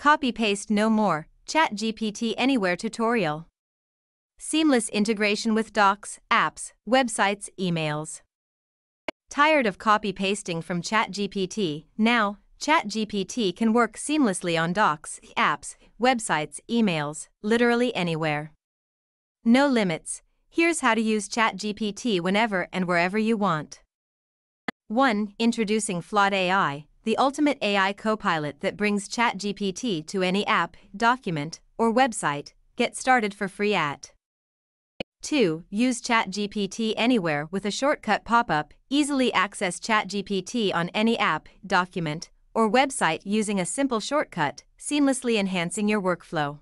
Copy-paste no more, ChatGPT Anywhere tutorial. Seamless integration with docs, apps, websites, emails. Tired of copy-pasting from ChatGPT? Now, ChatGPT can work seamlessly on docs, apps, websites, emails, literally anywhere. No limits. Here's how to use ChatGPT whenever and wherever you want. 1. Introducing Flot AI, the ultimate AI copilot that brings ChatGPT to any app, document, or website. Get started for free at 2. Use ChatGPT Anywhere with a shortcut pop-up. Easily access ChatGPT on any app, document, or website using a simple shortcut, seamlessly enhancing your workflow.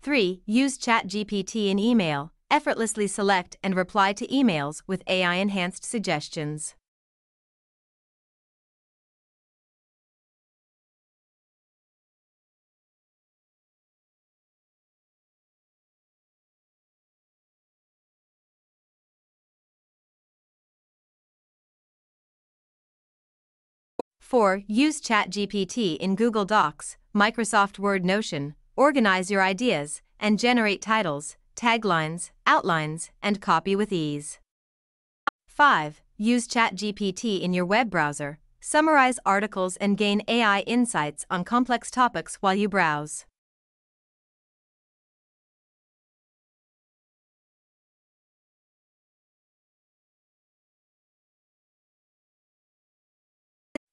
Three. Use ChatGPT in email. Effortlessly select and reply to emails with AI-enhanced suggestions. Four. Use ChatGPT in Google Docs, Microsoft Word, Notion. Organize your ideas and generate titles, taglines, outlines, and copy with ease. 5. Use ChatGPT in your web browser. Summarize articles and gain AI insights on complex topics while you browse.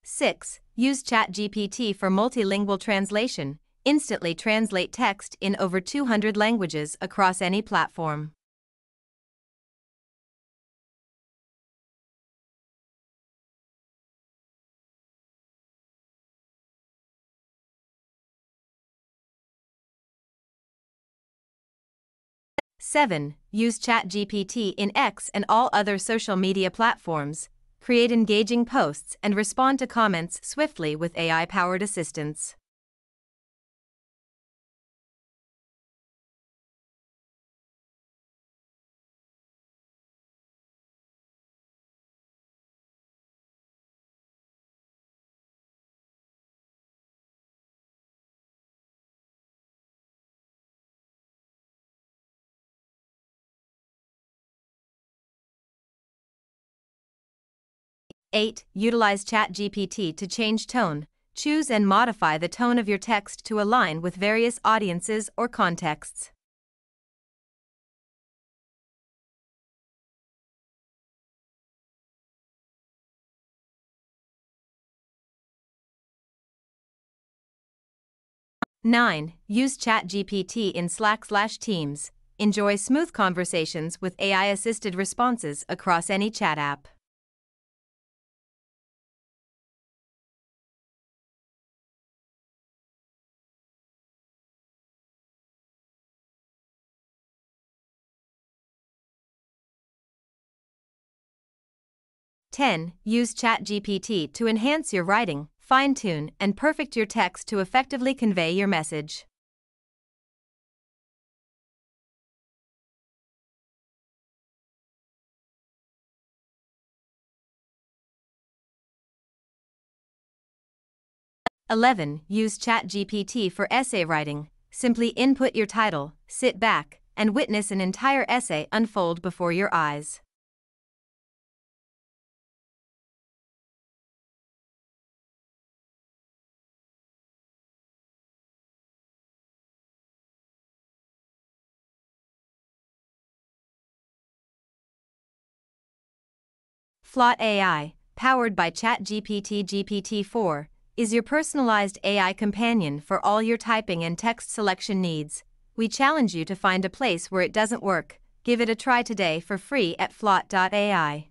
Six. Use ChatGPT for multilingual translation. Instantly translate text in over 200 languages across any platform. Seven. Use ChatGPT in X and all other social media platforms. Create engaging posts and respond to comments swiftly with AI-powered assistance. Eight. Utilize ChatGPT to change tone. Choose and modify the tone of your text to align with various audiences or contexts. Nine. Use ChatGPT in Slack/Teams. Enjoy smooth conversations with AI-assisted responses across any chat app. Ten. Use ChatGPT to enhance your writing, fine-tune, and perfect your text to effectively convey your message. Eleven. Use ChatGPT for essay writing. Simply input your title, sit back, and witness an entire essay unfold before your eyes. Flot AI, powered by ChatGPT GPT-4, is your personalized AI companion for all your typing and text selection needs. We challenge you to find a place where it doesn't work. Give it a try today for free at flot.ai.